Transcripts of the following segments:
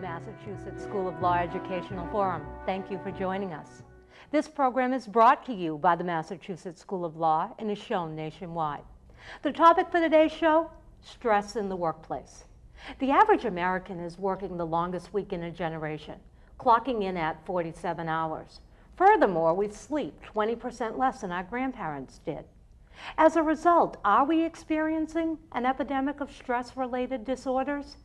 Massachusetts School of Law Educational Forum. Thank you for joining us. This program is brought to you by the Massachusetts School of Law and is shown nationwide. The topic for today's show, stress in the workplace. The average American is working the longest week in a generation, clocking in at 47 hours. Furthermore, we sleep 20% less than our grandparents did. As a result, are we experiencing an epidemic of stress-related disorders?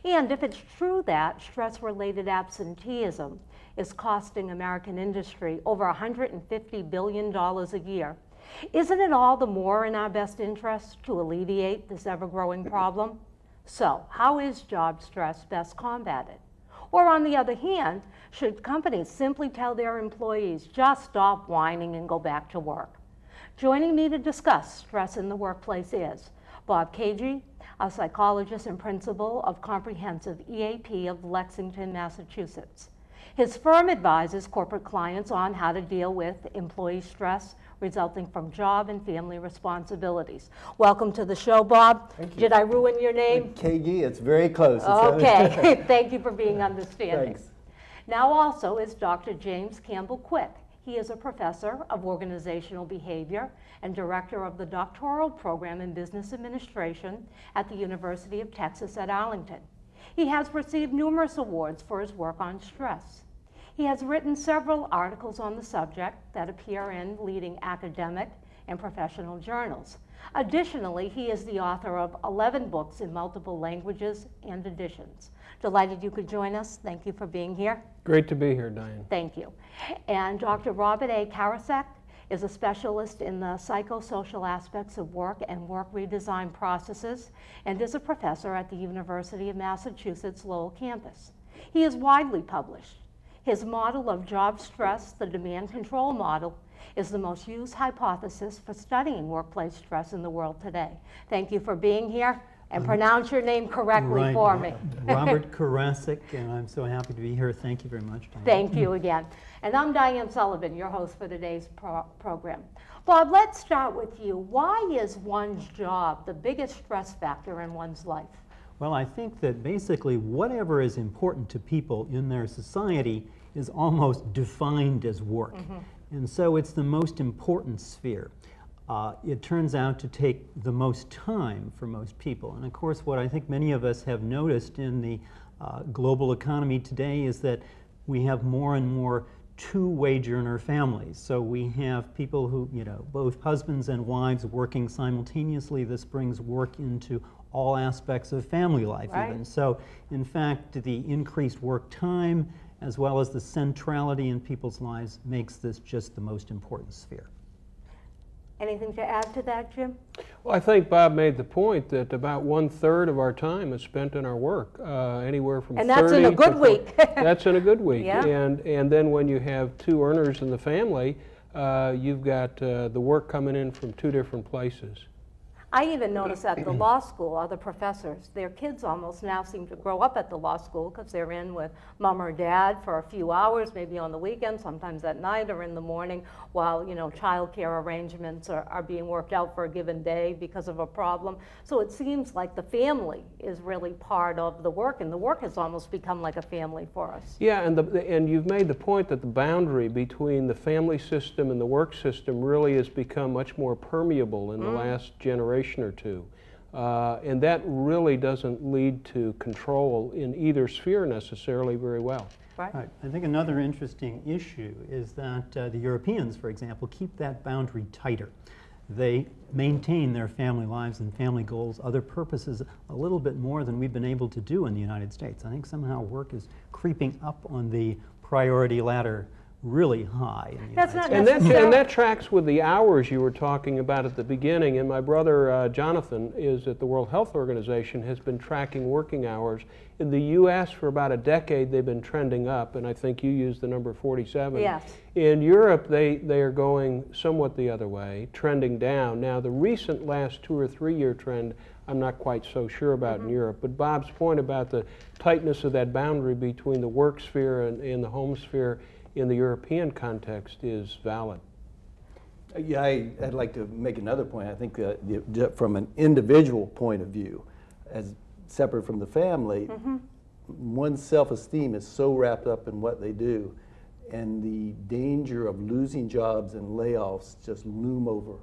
And if it's true that stress-related absenteeism is costing American industry over $150 billion a year, isn't it all the more in our best interest to alleviate this ever-growing problem? So, how is job stress best combated? Or on the other hand, should companies simply tell their employees, just stop whining and go back to work? Joining me to discuss stress in the workplace is Bob Cagey, a psychologist and principal of Comprehensive EAP of Lexington, Massachusetts. His firm advises corporate clients on how to deal with employee stress resulting from job and family responsibilities. Welcome to the show, Bob. Thank you. Did I ruin your name? Cagey, it's very close. Okay, thank you for being understanding. Thanks. Now also is Dr. James Campbell Quick. He is a professor of organizational behavior and director of the doctoral program in business administration at the University of Texas at Arlington. He has received numerous awards for his work on stress. He has written several articles on the subject that appear in leading academic and professional journals. Additionally, he is the author of 11 books in multiple languages and editions. Delighted you could join us. Thank you for being here. Great to be here, Diane. Thank you. And Dr. Robert A. Karasek is a specialist in the psychosocial aspects of work and work redesign processes and is a professor at the University of Massachusetts Lowell campus. He is widely published. His model of job stress, the demand control model, is the most used hypothesis for studying workplace stress in the world today. Thank you for being here. And pronounce your name correctly for me. Robert Karasek, and I'm so happy to be here. Thank you very much, Diane. Thank you again. And I'm Diane Sullivan, your host for today's program. Bob, let's start with you. Why is one's job the biggest stress factor in one's life? Well, I think that basically whatever is important to people in their society is almost defined as work. And so it's the most important sphere. It turns out to take the most time for most people. And of course, what I think many of us have noticed in the global economy today is that we have more and more two-wage earner families. So we have people who, both husbands and wives working simultaneously. This brings work into all aspects of family life even. So in fact, the increased work time as well as the centrality in people's lives makes this just the most important sphere. Anything to add to that, Jim? Well, I think Bob made the point that about 1/3 of our time is spent in our work, anywhere from 30 And that's in a good week. That's in a good week. Yeah. And then when you have two earners in the family, you've got the work coming in from two different places. I even notice at the law school, other professors, their kids almost now seem to grow up at the law school because they're in with mom or dad for a few hours, maybe on the weekend, sometimes at night or in the morning, while childcare arrangements are being worked out for a given day because of a problem. So it seems like the family is really part of the work, and the work has almost become like a family for us. Yeah, and you've made the point that the boundary between the family system and the work system really has become much more permeable in the last generation or two. And that really doesn't lead to control in either sphere necessarily very well. Right. I think another interesting issue is that the Europeans, for example, keep that boundary tighter. They maintain their family lives and family goals, other purposes, a little bit more than we've been able to do in the United States. I think somehow work is creeping up on the priority ladder really high. That's not and that tracks with the hours you were talking about at the beginning. And my brother Jonathan is at the World Health Organization, has been tracking working hours. In the U.S. for about a decade they've been trending up, and I think you used the number 47. Yes. In Europe they are going somewhat the other way, trending down. Now the recent last 2 or 3 year trend I'm not quite so sure about in Europe, but Bob's point about the tightness of that boundary between the work sphere and the home sphere in the European context is valid. Yeah, I'd like to make another point. I think from an individual point of view, as separate from the family, one's self-esteem is so wrapped up in what they do, and the danger of losing jobs and layoffs just loom over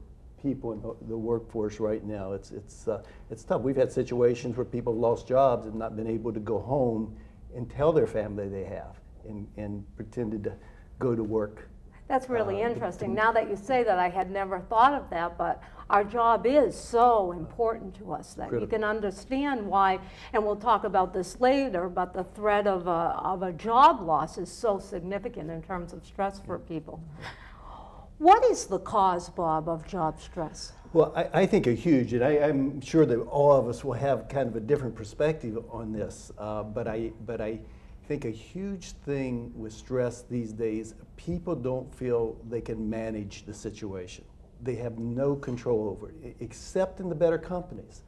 people in the workforce right now. It's tough. We've had situations where people have lost jobs and not been able to go home and tell their family they have, and pretended to go to work. That's really interesting. Now that you say that, I had never thought of that, but our job is so important to us that you can understand why, and we'll talk about this later, but the threat of a job loss is so significant in terms of stress for people. What is the cause, Bob, of job stress? Well, I think a huge, and I'm sure that all of us will have kind of a different perspective on this, but I think a huge thing with stress these days, people don't feel they can manage the situation. They have no control over it, except in the better companies.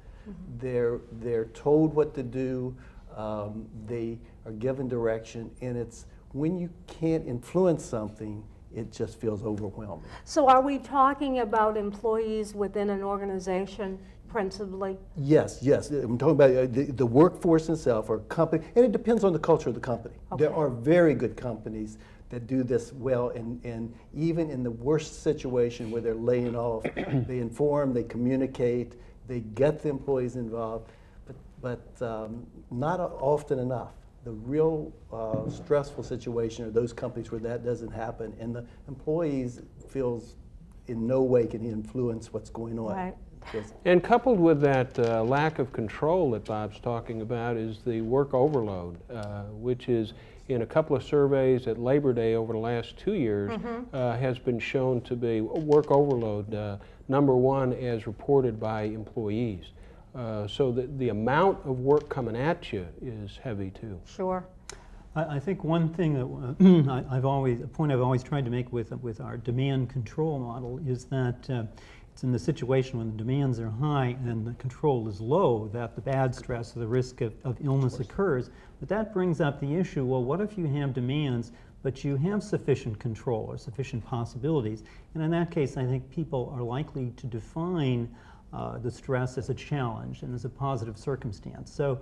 They're told what to do, they are given direction, and it's when you can't influence something, it just feels overwhelming. So are we talking about employees within an organization principally? Yes, yes. I'm talking about the workforce itself or company, and it depends on the culture of the company. Okay. There are very good companies that do this well, and even in the worst situation where they're laying off, they inform, they communicate, they get the employees involved, but not often enough. The real stressful situation are those companies where that doesn't happen, and the employees feels in no way can influence what's going on. Right. And coupled with that lack of control that Bob's talking about is the work overload, which is in a couple of surveys at Labor Day over the last 2 years has been shown to be work overload, #1 as reported by employees. So the amount of work coming at you is heavy too. Sure. I think one thing that a point I've always tried to make with our demand control model is that it's in the situation when the demands are high and the control is low that the bad stress or the risk of illness occurs. But that brings up the issue, well, what if you have demands but you have sufficient control or sufficient possibilities? And in that case, I think people are likely to define the stress as a challenge and as a positive circumstance. So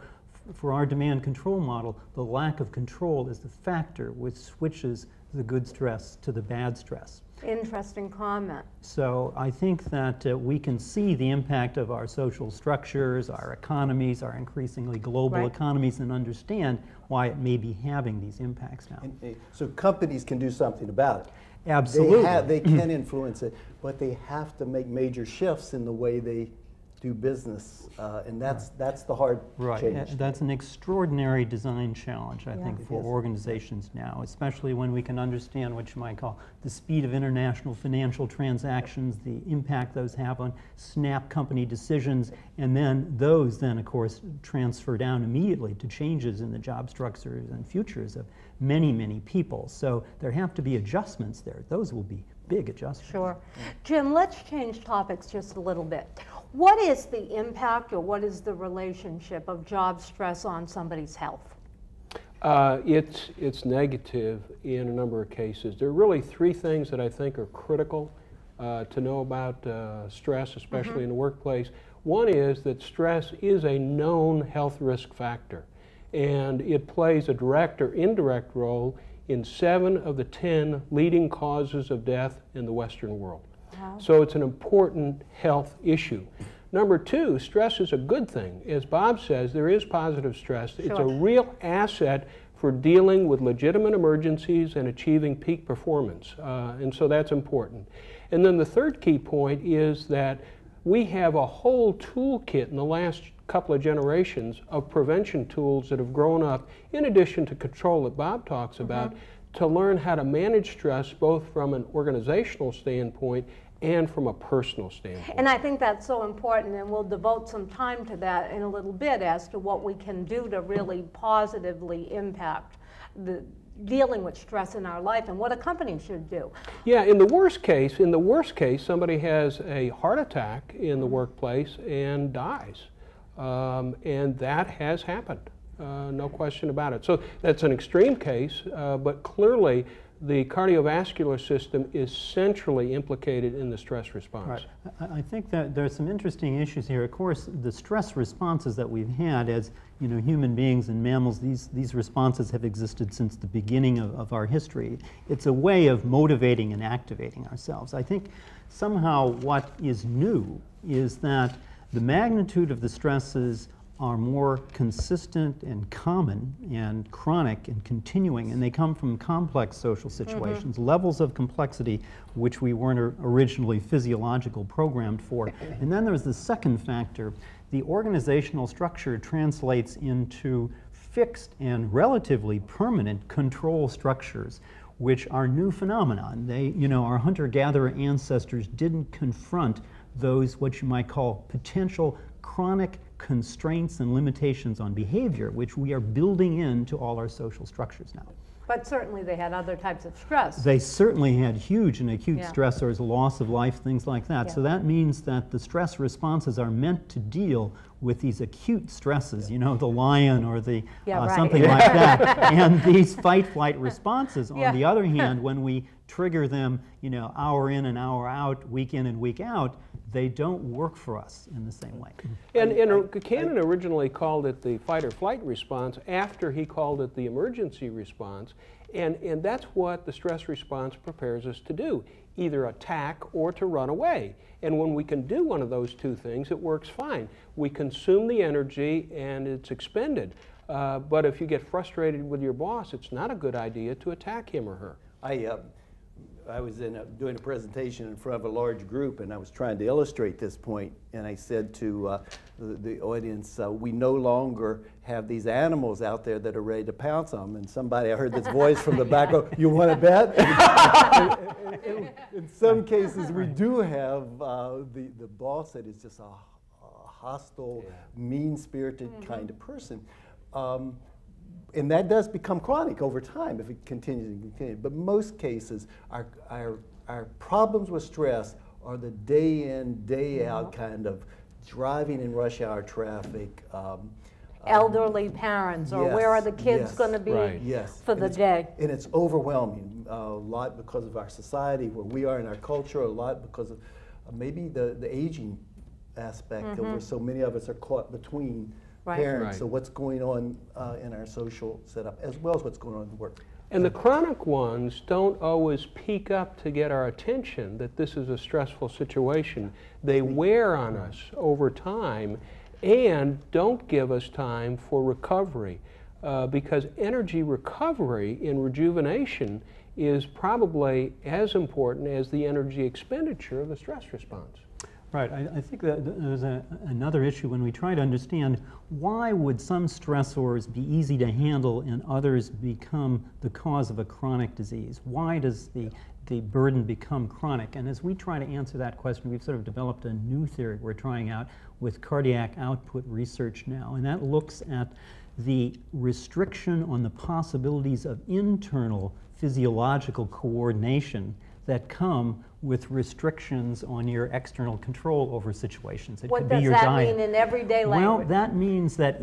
for our demand control model, the lack of control is the factor which switches the good stress to the bad stress. Interesting comment. So I think that we can see the impact of our social structures, our economies, our increasingly global economies, and understand why it may be having these impacts now. So companies can do something about it. Absolutely. They can influence it, but they have to make major shifts in the way they do business, and that's the hard change. That's an extraordinary design challenge, I think, for organizations now, especially when we can understand what you might call the speed of international financial transactions, the impact those have on snap company decisions, and then those of course, transfer down immediately to changes in the job structures and futures of many, many people. So there have to be adjustments there. Those will be big adjustments. Sure. Jim, let's change topics just a little bit. What is the impact or what is the relationship of job stress on somebody's health? It's negative in a number of cases. There are really 3 things that I think are critical to know about stress, especially in the workplace. One is that stress is a known health risk factor, and it plays a direct or indirect role in 7 of the 10 leading causes of death in the Western world. Wow. So it's an important health issue. Number 2, stress is a good thing. As Bob says, there is positive stress. Sure. It's a real asset for dealing with legitimate emergencies and achieving peak performance. And so that's important. And then the third key point is that we have a whole toolkit in the last couple of generations of prevention tools that have grown up, in addition to control that Bob talks about, to learn how to manage stress both from an organizational standpoint and from a personal standpoint. And I think that's so important, and we'll devote some time to that in a little bit as to what we can do to really positively impact the dealing with stress in our life and what a company should do. Yeah, in the worst case, somebody has a heart attack in the workplace and dies. And that has happened, no question about it. So that's an extreme case, but clearly the cardiovascular system is centrally implicated in the stress response. Right. I think that there's some interesting issues here. Of course, the stress responses that we've had as human beings and mammals, these responses have existed since the beginning of our history. It's a way of motivating and activating ourselves. I think somehow what is new is that the magnitude of the stresses are more consistent and common and chronic and continuing, and they come from complex social situations, levels of complexity which we weren't originally physiological programmed for. And then there's the second factor. The organizational structure translates into fixed and relatively permanent control structures, which are new phenomenon. They, our hunter-gatherer ancestors didn't confront those what you might call potential chronic constraints and limitations on behavior, which we are building into all our social structures now. But certainly they had other types of stress. They certainly had huge and acute stressors, loss of life, things like that. Yeah. So that means that the stress responses are meant to deal with these acute stresses, the lion or the something like that. And these fight-flight responses, on the other hand, when we trigger them, hour in and hour out, week in and week out, they don't work for us in the same way. And Cannon originally called it the fight or flight response after he called it the emergency response. And that's what the stress response prepares us to do, either attack or to run away. And when we can do one of those two things, it works fine. We consume the energy and it's expended. But if you get frustrated with your boss, it's not a good idea to attack him or her. I was doing a presentation in front of a large group, and I was trying to illustrate this point, and I said to the audience, we no longer have these animals out there that are ready to pounce on them. And I heard this voice from the back, you want to bet? In some cases, we do have the boss that is just a hostile, mean-spirited kind of person. And that does become chronic over time if it continues and continues. But most cases, our problems with stress are the day in, day out kind of driving in rush hour traffic. Elderly parents, or where are the kids going to be for the day? And it's overwhelming, a lot because of our society, where we are in our culture, a lot because of maybe the aging aspect of where so many of us are caught between parents. So what's going on in our social setup, as well as what's going on in the work. And the chronic ones don't always peak up to get our attention that this is a stressful situation. They wear on us over time and don't give us time for recovery, because energy recovery in rejuvenation is probably as important as the energy expenditure of the stress response. Right. I think that there's another issue when we try to understand why would some stressors be easy to handle and others become the cause of a chronic disease? Why does the burden become chronic? And as we try to answer that question, we've sort of developed a new theory we're trying out with cardiac output research now, and that looks at the restriction on the possibilities of internal physiological coordination that come with restrictions on your external control over situations. It could be your diet. What does that mean in everyday language? Well, that means that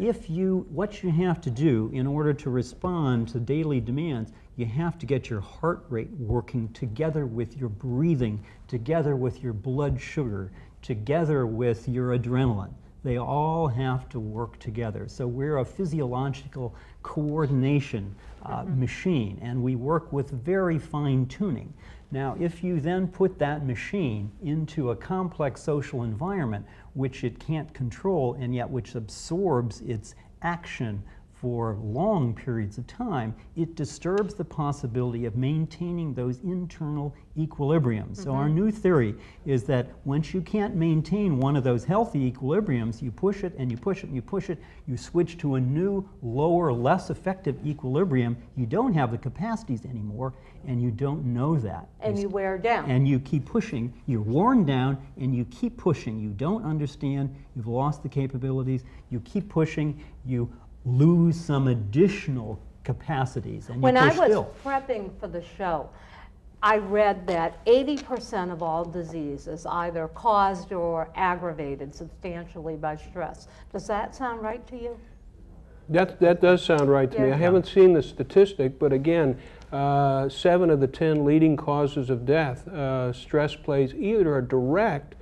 what you have to do in order to respond to daily demands, you have to get your heart rate working together with your breathing, together with your blood sugar, together with your adrenaline. They all have to work together. So we're a physiological coordination machine, and we work with very fine tuning. Now, if you then put that machine into a complex social environment which it can't control and yet which absorbs its action for long periods of time, it disturbs the possibility of maintaining those internal equilibriums. So our new theory is that once you can't maintain one of those healthy equilibriums, you push it and you push it and you push it, you switch to a new, lower, less effective equilibrium. You don't have the capacities anymore, and you don't know that. And you wear down. And you keep pushing. You're worn down, and you keep pushing. You don't understand. You've lost the capabilities. You keep pushing. You lose some additional capacities, and you When I push was still. prepping for the show, I read that 80% of all disease is either caused or aggravated substantially by stress. Does that sound right to you? That does sound right to me. I haven't seen the statistic, but again, 7 of the 10 leading causes of death, stress plays either a direct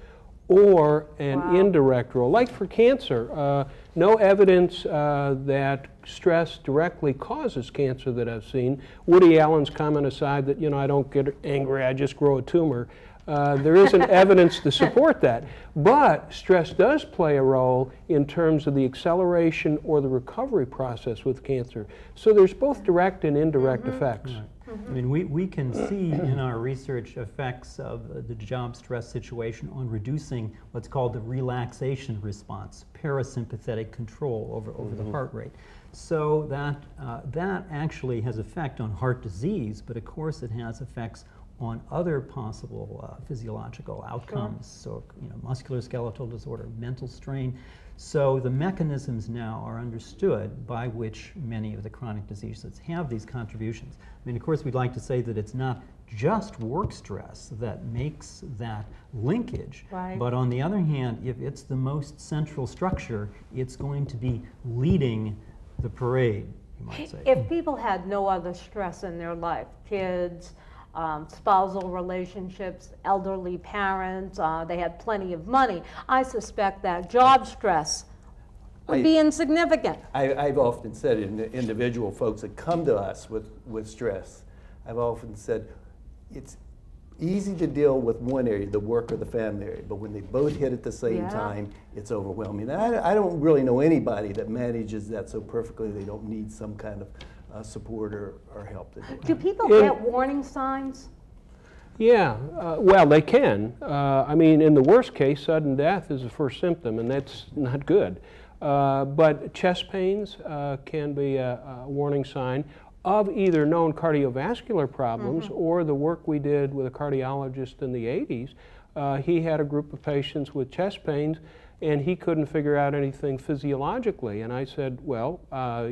or an indirect role. Like for cancer, no evidence that stress directly causes cancer that I've seen. Woody Allen's comment aside that, I don't get angry, I just grow a tumor. There isn't evidence to support that. But stress does play a role in terms of the acceleration or the recovery process with cancer. So there's both direct and indirect effects. I mean, we can see in our research effects of the job stress situation on reducing what's called the relaxation response, parasympathetic control over the heart rate. So that actually has effect on heart disease, but of course it has effects on other possible physiological outcomes. So, musculoskeletal disorder, mental strain. So the mechanisms now are understood by which many of the chronic diseases have these contributions. I mean, of course, we'd like to say that it's not just work stress that makes that linkage. Right. But on the other hand, if it's the most central structure, it's going to be leading the parade, you might say. If people had no other stress in their life, kids, spousal relationships, elderly parents, they had plenty of money, I suspect that job stress would be insignificant. I've often said individual folks that come to us with stress, I've often said it's easy to deal with one area, the work or the family area, but when they both hit at the same time, it's overwhelming. And I don't really know anybody that manages that so perfectly they don't need some kind of support or help to do it. Do people get warning signs? Yeah, well, they can. I mean, in the worst case, sudden death is the first symptom, and that's not good. But chest pains can be a warning sign of either known cardiovascular problems or the work we did with a cardiologist in the 80s. He had a group of patients with chest pains, and he couldn't figure out anything physiologically. And I said, well,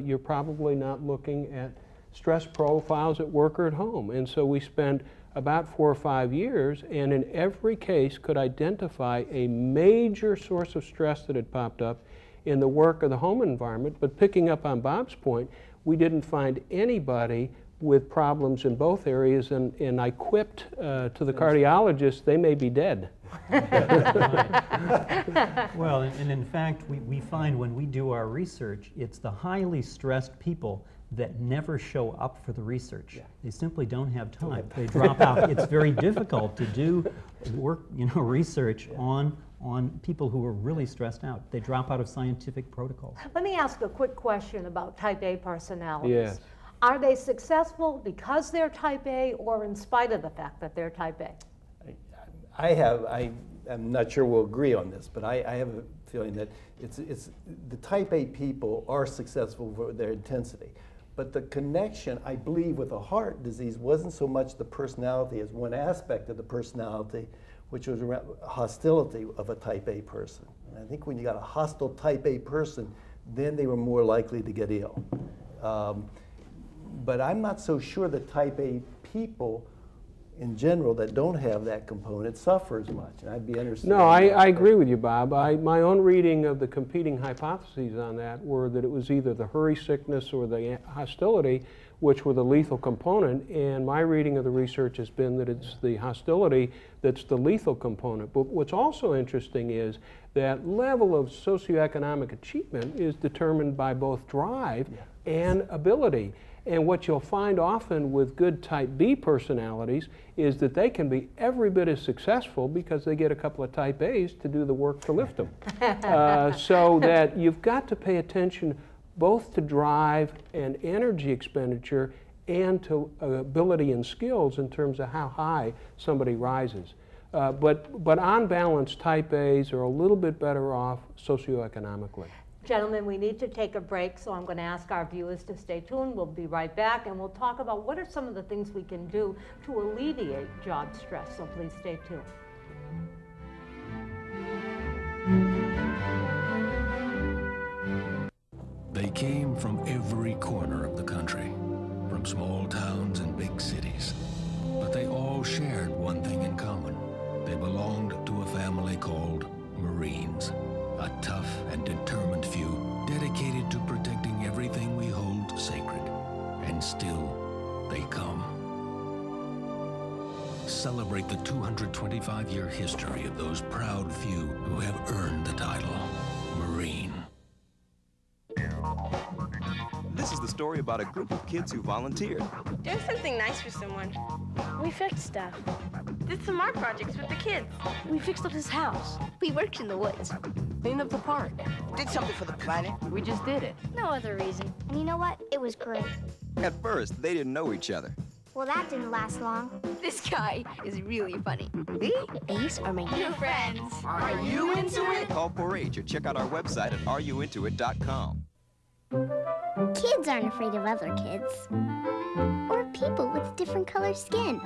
you're probably not looking at stress profiles at work or at home. And so we spent about 4 or 5 years, and in every case could identify a major source of stress that had popped up in the work or the home environment. But picking up on Bob's point, we didn't find anybody with problems in both areas, and I quipped to the cardiologist, they may be dead. Well, and in fact, we find when we do our research, it's the highly stressed people that never show up for the research. They simply don't have time. They drop out. It's very difficult to do work, research on people who are really stressed out. They drop out of scientific protocols. Let me ask a quick question about type A personalities. Yes. Are they successful because they're type A or in spite of the fact that they're type A? I'm not sure we'll agree on this, but I have a feeling that it's the type A people are successful for their intensity. But the connection, I believe, with a heart disease wasn't so much the personality as one aspect of the personality, which was around hostility of a type A person. And I think when you got a hostile type A person, then they were more likely to get ill. But I'm not so sure that type A people in general that don't have that component suffer as much. And I'd be interested. No, I agree with you, Bob. My own reading of the competing hypotheses on that were that it was either the hurry sickness or the hostility, which were the lethal component. And my reading of the research has been that it's the hostility that's the lethal component. But what's also interesting is that level of socioeconomic achievement is determined by both drive and ability. And what you'll find often with good type B personalities is that they can be every bit as successful because they get a couple of type A's to do the work to lift them. So that you've got to pay attention both to drive and energy expenditure and to ability and skills in terms of how high somebody rises. But on balance, type A's are a little bit better off socioeconomically. Gentlemen, we need to take a break, so I'm going to ask our viewers to stay tuned. We'll be right back, and we'll talk about what are some of the things we can do to alleviate job stress, so please stay tuned. They came from every corner of the country, from small towns and big cities, but they all shared one thing in common. They belonged to a family called Marines. A tough and determined few dedicated to protecting everything we hold sacred. And still, they come. Celebrate the 225-year history of those proud few who have earned the title Marine. This is the story about a group of kids who volunteered. Doing something nice for someone. We fixed stuff. Did some art projects with the kids. We fixed up his house. We worked in the woods. Cleaned up the park. Did something for the planet. We just did it. No other reason. And you know what? It was great. At first, they didn't know each other. Well, that didn't last long. This guy is really funny. Me? These are my new friends. Are you into it? Call 4-H or check out our website at areyouintoit.com. Kids aren't afraid of other kids. Or people with different color skin.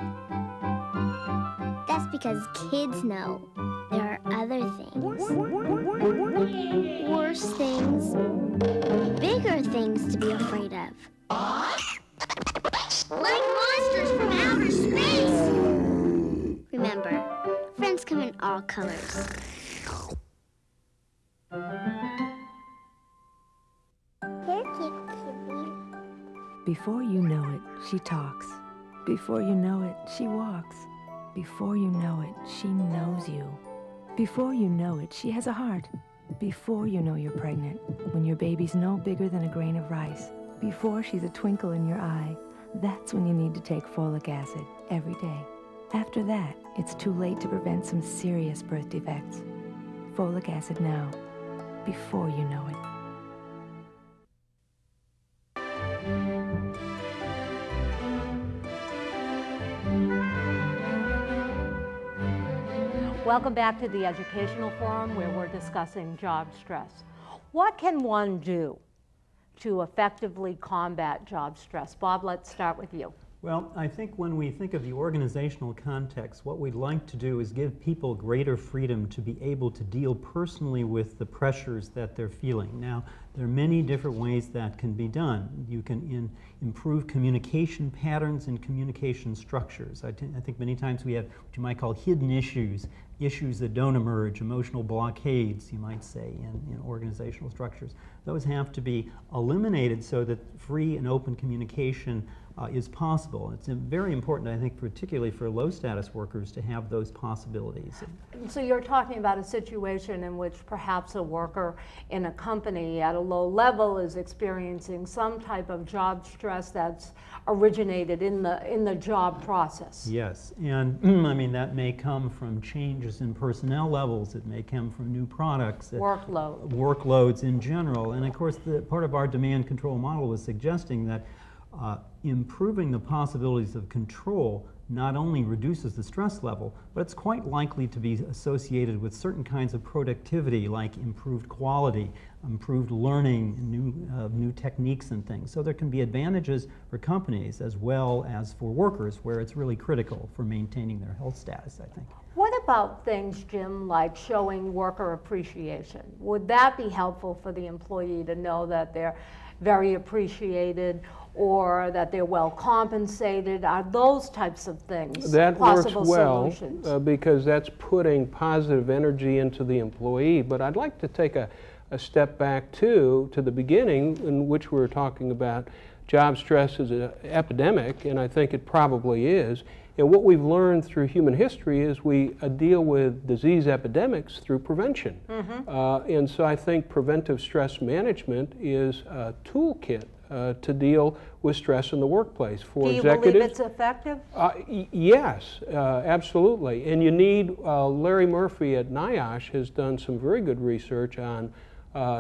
That's because kids know there are other things. Worse things. Bigger things to be afraid of. Like monsters from outer space! Remember, friends come in all colors. Before you know it, she talks. Before you know it, she walks. Before you know it, she knows you. Before you know it, she has a heart. Before you know you're pregnant, when your baby's no bigger than a grain of rice. Before she's a twinkle in your eye, that's when you need to take folic acid every day. After that, it's too late to prevent some serious birth defects. Folic acid now, before you know it. Welcome back to the Educational Forum, where we're discussing job stress. What can one do to effectively combat job stress? Bob, let's start with you. Well, I think when we think of the organizational context, what we'd like to do is give people greater freedom to be able to deal personally with the pressures that they're feeling. Now, there are many different ways that can be done. You can improve communication patterns and communication structures. I think many times we have what you might call hidden issues, issues that don't emerge, emotional blockades, you might say, in organizational structures. Those have to be eliminated so that free and open communication is possible. It's very important, I think, particularly for low-status workers to have those possibilities. So you're talking about a situation in which perhaps a worker in a company at a low level is experiencing some type of job stress that's originated in the job process. Yes, and I mean that may come from changes in personnel levels. It may come from new products. Workloads in general. And of course, part of our demand control model was suggesting that improving the possibilities of control not only reduces the stress level, but it's quite likely to be associated with certain kinds of productivity, like improved quality, improved learning, new techniques and things. So there can be advantages for companies as well as for workers, where it's really critical for maintaining their health status, I think. What about things, Jim, like showing worker appreciation? Would that be helpful for the employee to know that they're very appreciated, or that they're well compensated? Are those types of things that possible works well solutions? Because that's putting positive energy into the employee. But I'd like to take a step back to the beginning, in which we were talking about job stress as an epidemic, and I think it probably is. And what we've learned through human history is we deal with disease epidemics through prevention. And so I think preventive stress management is a toolkit to deal with stress in the workplace. For Do you executives, believe it's effective? Yes, absolutely. And you need, Larry Murphy at NIOSH has done some very good research on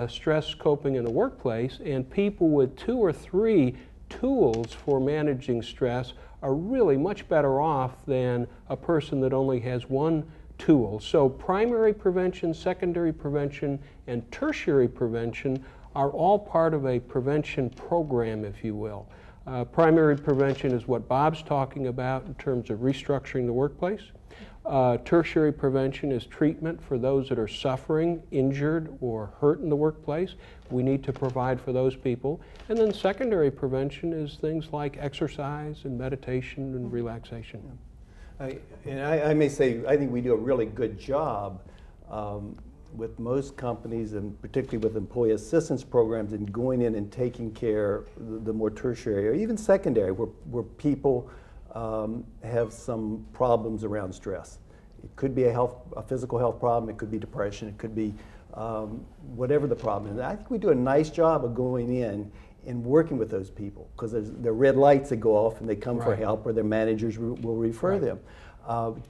stress coping in the workplace, and people with 2 or 3 tools for managing stress are really much better off than a person that only has 1 tool. So primary prevention, secondary prevention, and tertiary prevention are all part of a prevention program, if you will. Primary prevention is what Bob's talking about in terms of restructuring the workplace. Tertiary prevention is treatment for those that are suffering, injured, or hurt in the workplace. We need to provide for those people. And then secondary prevention is things like exercise and meditation and relaxation. I may say, I think we do a really good job with most companies, and particularly with employee assistance programs, and going in and taking care the more tertiary or even secondary, where people have some problems around stress. It could be a physical health problem, it could be depression, it could be whatever the problem is. I think we do a nice job of going in and working with those people, because there are red lights that go off and they come for help, or their managers will refer them.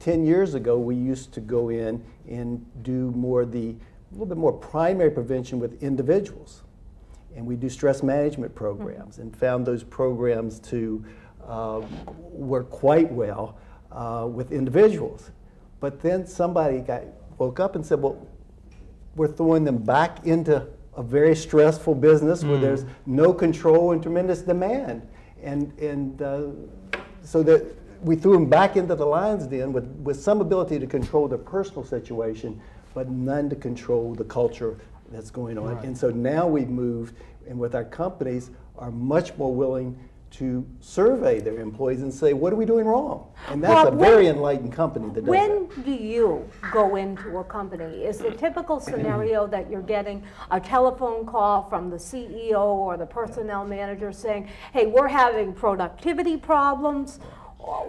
10 years ago, we used to go in and do a little bit more primary prevention with individuals. And we do stress management programs, and found those programs to work quite well with individuals. But then somebody woke up and said, well, we're throwing them back into a very stressful business where there's no control and tremendous demand. And so that we threw them back into the lion's den with some ability to control their personal situation, but none to control the culture that's going on. And so now we've moved, and with our companies, are much more willing to survey their employees and say, what are we doing wrong? And that's a very enlightened company that does When do you go into a company? Is the typical scenario that you're getting a telephone call from the CEO or the personnel manager saying, hey, we're having productivity problems?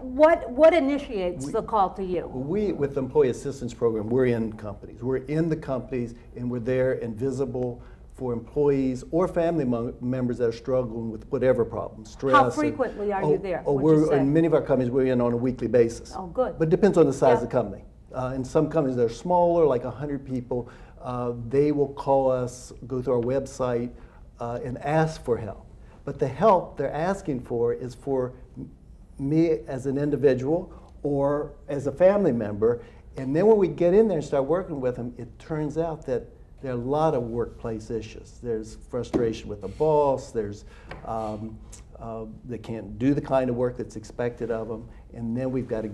What initiates the call to you? We, with the Employee Assistance Program, we're in companies. We're in the companies, and we're there and visible for employees or family members that are struggling with whatever problem, stress. How frequently are you there? In many of our companies, we're in on a weekly basis. Oh, good. But it depends on the size of the company. In some companies that are smaller, like 100 people, they will call us, go through our website, and ask for help. But the help they're asking for is for me as an individual or as a family member. And then when we get in there and start working with them, it turns out that there are a lot of workplace issues. There's frustration with the boss, there's they can't do the kind of work that's expected of them, and then we've got to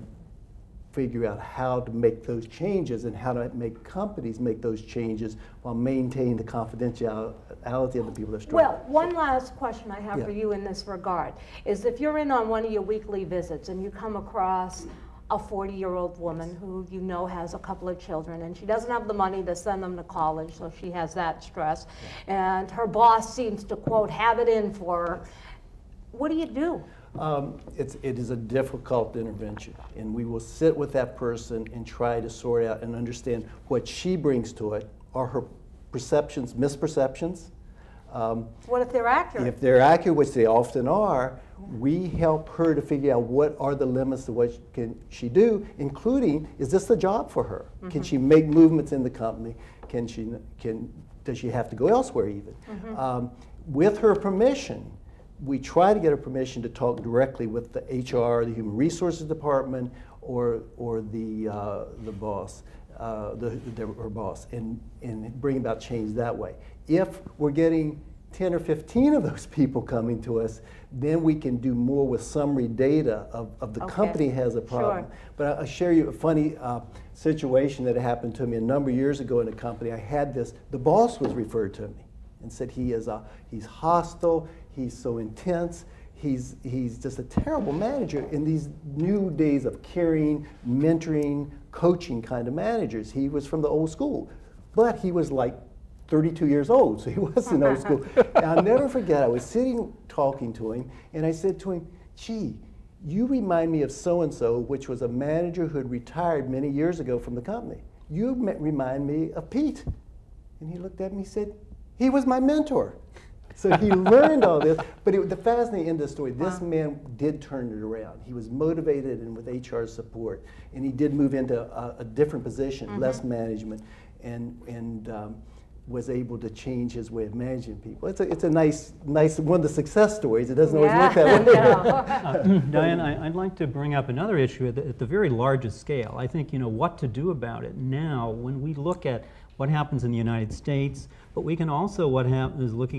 figure out how to make those changes and how to make companies make those changes while maintaining the confidentiality of the people that are struggling. Well, one last question I have for you in this regard is, if you're in on one of your weekly visits and you come across a 40-year-old woman who you know has a couple of children, and she doesn't have the money to send them to college, so she has that stress, and her boss seems to, quote, have it in for her, what do you do? It is a difficult intervention, and we will sit with that person and try to sort out and understand what she brings to it. Are her perceptions misperceptions? What if they're accurate? If they're accurate, which they often are, we help her to figure out what are the limits of what can she do, including, is this the job for her? Can she make movements in the company? Does she have to go elsewhere even? With her permission, we try to get her permission to talk directly with the HR, the Human Resources Department, or the boss, her boss, and bring about change that way. If we're getting 10 or 15 of those people coming to us, then we can do more with summary data of the company has a problem. But I'll share you a funny situation that happened to me a number of years ago in a company. I had this, the boss was referred to me and said he's hostile, he's so intense, he's just a terrible manager in these new days of caring, mentoring, coaching kind of managers. He was from the old school, but he was like 32 years old, so he wasn't old school. And I'll never forget, I was sitting talking to him, and I said to him, gee, you remind me of so-and-so, which was a manager who had retired many years ago from the company. You remind me of Pete. And he looked at me and said, he was my mentor. So he learned all this. But the fascinating end of the story, this man did turn it around. He was motivated and with HR support, and he did move into a different position, less management, and was able to change his way of managing people. It's a nice one of the success stories. It doesn't always work that way. Diane, I'd like to bring up another issue at the very largest scale. I think, what to do about it now when we look at what happens in the United States, But we can also, what happens, look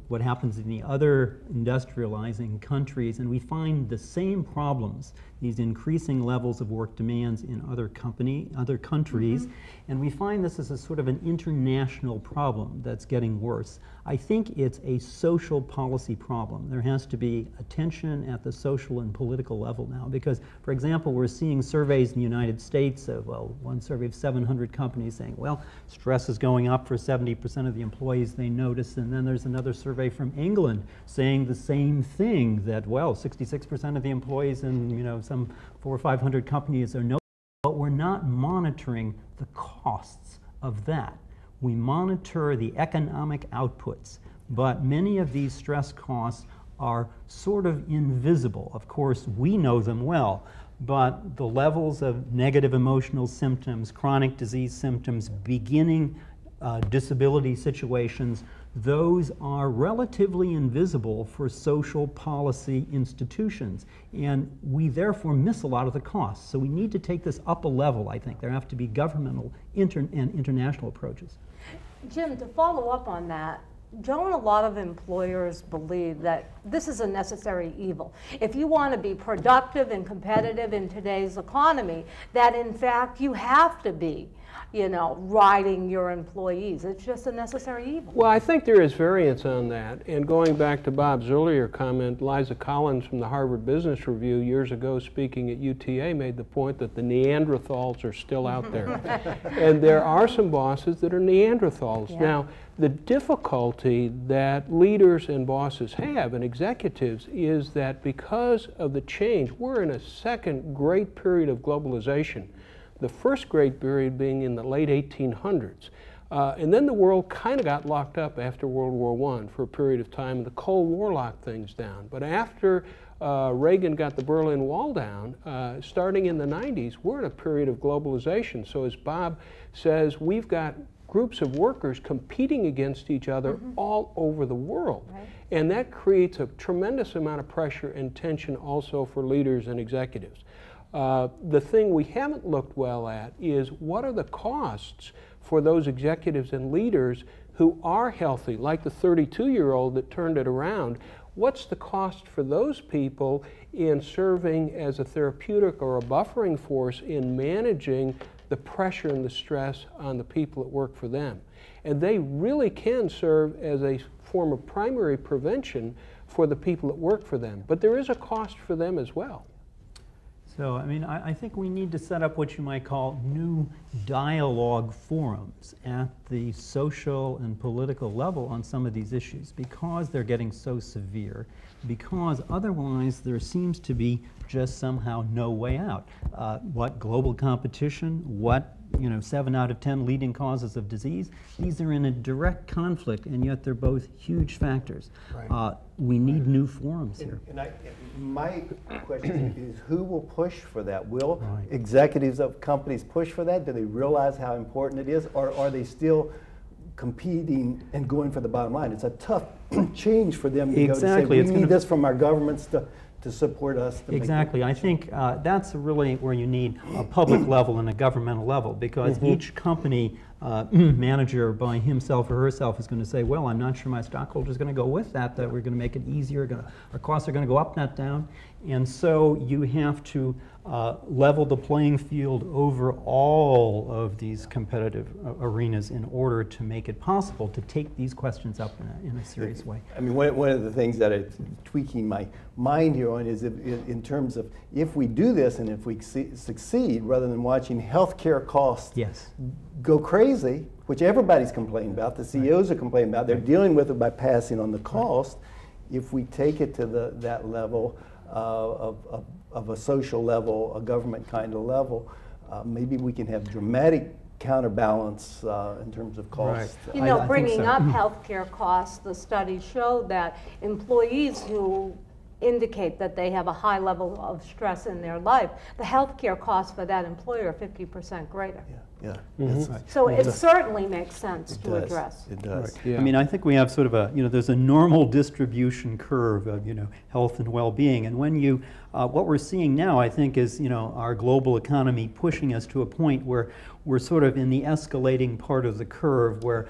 what happens in the other industrializing countries, and we find the same problems, these increasing levels of work demands in other countries, and we find this as a sort of an international problem that's getting worse. I think it's a social policy problem. There has to be attention at the social and political level now, because, for example, we're seeing surveys in the United States of, well, one survey of 700 companies saying, well, stress is going up for 70% of the employees they notice, and then there's another survey from England saying the same thing, that, well, 66% of the employees in, you know, some 400 or 500 companies are noticing, but we're not monitoring the costs of that. We monitor the economic outputs, but many of these stress costs are sort of invisible. Of course, we know them well, but the levels of negative emotional symptoms, chronic disease symptoms, beginning disability situations, those are relatively invisible for social policy institutions, and we therefore miss a lot of the costs. So we need to take this up a level, I think. There have to be governmental and international approaches. Jim, to follow up on that, don't a lot of employers believe that this is a necessary evil? If you want to be productive and competitive in today's economy, that in fact you have to be, you know, riding your employees. It's just a necessary evil. Well, I think there is variance on that. And going back to Bob's earlier comment, Liza Collins from the Harvard Business Review years ago speaking at UTA made the point that the Neanderthals are still out there. And there are some bosses that are Neanderthals. Yeah. Now, the difficulty that leaders and bosses have and executives is that because of the change, we're in a second great period of globalization. The first great period being in the late 1800s. And then the world kind of got locked up after World War I for a period of time, and the Cold War locked things down. But after Reagan got the Berlin Wall down, starting in the 90s, we're in a period of globalization. So as Bob says, we've got groups of workers competing against each other all over the world. Right. And that creates a tremendous amount of pressure and tension also for leaders and executives. The thing we haven't looked well at is what are the costs for those executives and leaders who are healthy, like the 32-year-old that turned it around. What's the cost for those people in serving as a therapeutic or a buffering force in managing the pressure and the stress on the people that work for them? And they really can serve as a form of primary prevention for the people that work for them. But there is a cost for them as well. So, I mean, I think we need to set up what you might call new dialogue forums at the social and political level on some of these issues, because they're getting so severe, because otherwise there seems to be just somehow no way out. What global competition, what 7 out of 10 leading causes of disease, these are in a direct conflict, and yet they're both huge factors. Right. We need new forums here. My question is, who will push for that? Will executives of companies push for that? Do they realize how important it is, or are they still competing and going for the bottom line? It's a tough change for them to go to say, we need this from our governments to support us. Exactly. I think that's really where you need a public level and a governmental level, because each company manager by himself or herself is going to say, well, I'm not sure my stockholders are going to go with that, that we're going to make it easier, our costs are going to go up, not down. And so you have to level the playing field over all of these competitive arenas in order to make it possible to take these questions up in a serious way. I mean, one of the things that I'm tweaking my mind here on is in terms of if we do this and if we succeed, rather than watching healthcare costs go crazy, which everybody's complaining about, the CEOs are complaining about, they're dealing with it by passing on the cost. If we take it to that level of a social level, a government kind of level, maybe we can have dramatic counterbalance in terms of cost. Right. You know, bringing up healthcare costs, the studies show that employees who indicate that they have a high level of stress in their life, the healthcare costs for that employer are 50% greater. Yeah. So it certainly makes sense to address. It does. Right. Yeah. I mean, I think we have sort of a, there's a normal distribution curve of, health and well-being. And when you, what we're seeing now, I think, is, our global economy pushing us to a point where we're sort of in the escalating part of the curve where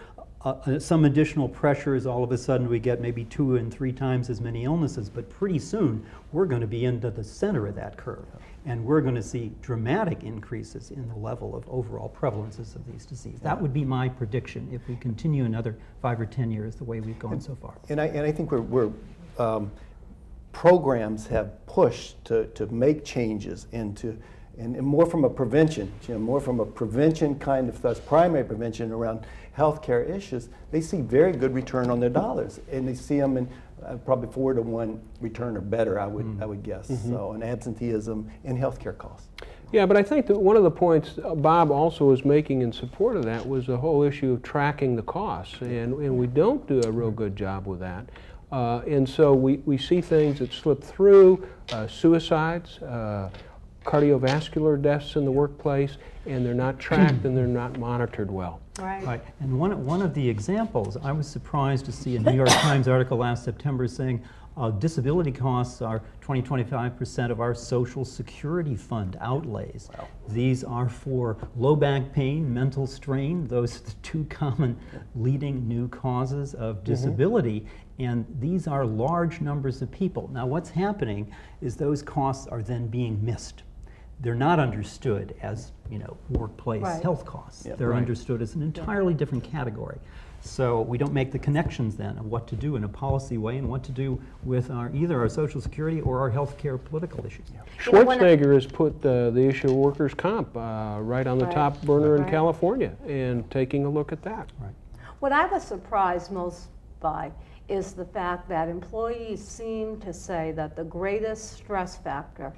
some additional pressures, all of a sudden we get maybe 2 and 3 times as many illnesses, but pretty soon we're going to be into the center of that curve. And we're going to see dramatic increases in the level of overall prevalences of these diseases. That would be my prediction if we continue another 5 or 10 years the way we've gone so far. And I think programs have pushed to make changes and more from a prevention, more from a prevention kind of, thus primary prevention around healthcare issues. They see very good return on their dollars, and they see them in probably 4 to 1 return or better, I would guess. So, on absenteeism and healthcare costs. Yeah, but I think that one of the points Bob also was making in support of that was the whole issue of tracking the costs, and we don't do a real good job with that. And so we see things that slip through, suicides, cardiovascular deaths in the workplace, and they're not tracked and they're not monitored well. Right. And one of the examples, I was surprised to see a New York Times article last September saying disability costs are 20-25% of our Social Security Fund outlays. Wow. These are for low back pain, mental strain. Those are the 2 common leading new causes of disability. And these are large numbers of people. Now what's happening is those costs are then being missed. They're not understood as, workplace health costs. Yep. They're understood as an entirely different category. So we don't make the connections then of what to do in a policy way and what to do with either our Social Security or our healthcare political issues. Yeah. Schwarzenegger has put the issue of workers' comp right on the top burner in California, and taking a look at that. Right. What I was surprised most by is the fact that employees seem to say that the greatest stress factor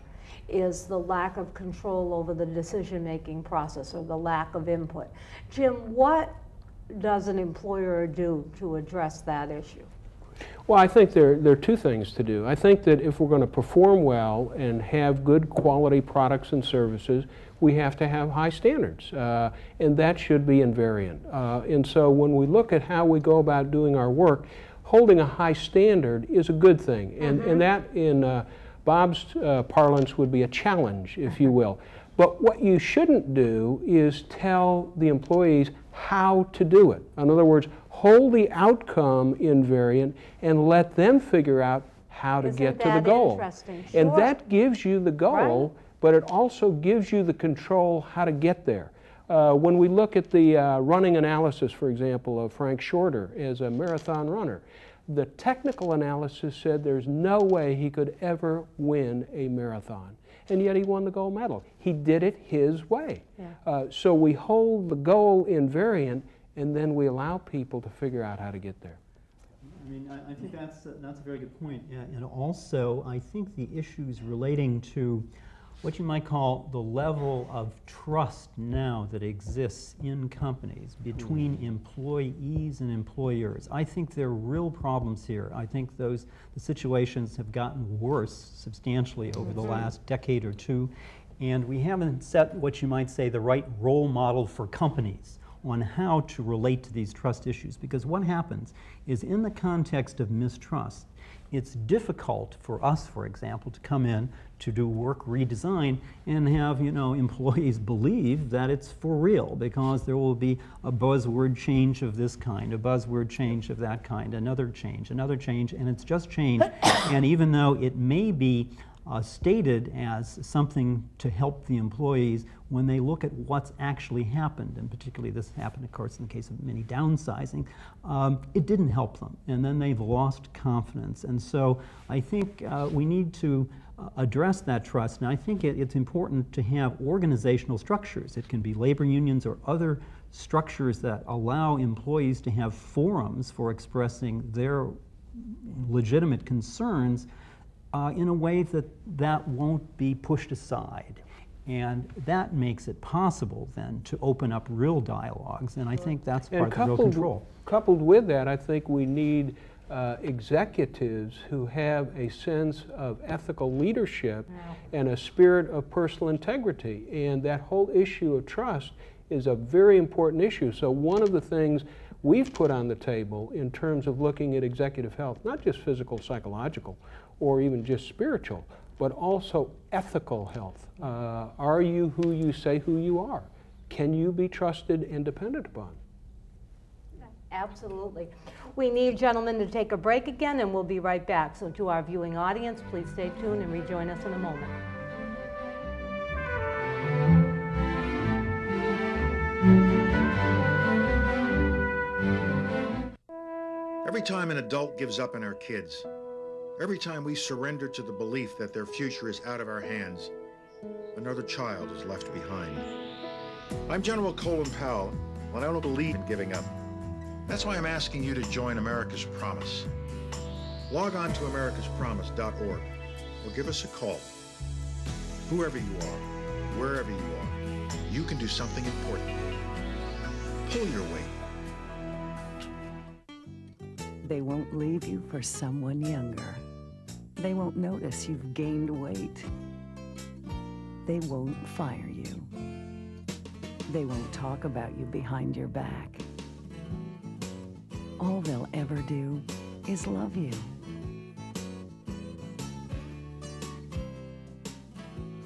is the lack of control over the decision-making process or the lack of input. Jim, what does an employer do to address that issue? Well, I think there are 2 things to do. I think that if we're going to perform well and have good quality products and services, we have to have high standards, and that should be invariant. And so when we look at how we go about doing our work, holding a high standard is a good thing, and that in Bob's parlance would be a challenge, if you will. But what you shouldn't do is tell the employees how to do it. In other words, hold the outcome invariant and let them figure out how to get to the goal. And that gives you the goal, but it also gives you the control how to get there. When we look at the running analysis, for example, of Frank Shorter as a marathon runner, the technical analysis said there's no way he could ever win a marathon. And yet he won the gold medal. He did it his way. Yeah. So we hold the goal invariant, and then we allow people to figure out how to get there. I mean, I think that's a very good point. And also, I think the issues relating to what you might call the level of trust now that exists in companies between employees and employers. I think there are real problems here. I think the situations have gotten worse substantially over the last decade or 2, and we haven't set what you might say the right role model for companies on how to relate to these trust issues. Because what happens is, in the context of mistrust, it's difficult for us, for example, to come in to do work redesign and have employees believe that it's for real, because there will be a buzzword change of this kind, a buzzword change of that kind, another change, and it's just change. And even though it may be stated as something to help the employees, when they look at what's actually happened, and particularly this happened, of course, in the case of many downsizing, it didn't help them, and then they've lost confidence. And so I think we need to address that trust. And I think it's important to have organizational structures. It can be labor unions or other structures that allow employees to have forums for expressing their legitimate concerns in a way that won't be pushed aside. And that makes it possible then to open up real dialogues, and I think that's part of the real control. Coupled with that, I think we need executives who have a sense of ethical leadership and a spirit of personal integrity, and that whole issue of trust is a very important issue. So one of the things we've put on the table in terms of looking at executive health, not just physical, psychological, or even just spiritual, but also ethical health. Are you who you say who you are? Can you be trusted and depended upon? Absolutely. We need, gentlemen, to take a break again, and we'll be right back. So to our viewing audience, please stay tuned and rejoin us in a moment. Every time an adult gives up on our kids, every time we surrender to the belief that their future is out of our hands, another child is left behind. I'm General Colin Powell, and I don't believe in giving up. That's why I'm asking you to join America's Promise. Log on to americaspromise.org or give us a call. Whoever you are, wherever you are, you can do something important. Pull your weight. They won't leave you for someone younger. They won't notice you've gained weight. They won't fire you. They won't talk about you behind your back. All they'll ever do is love you.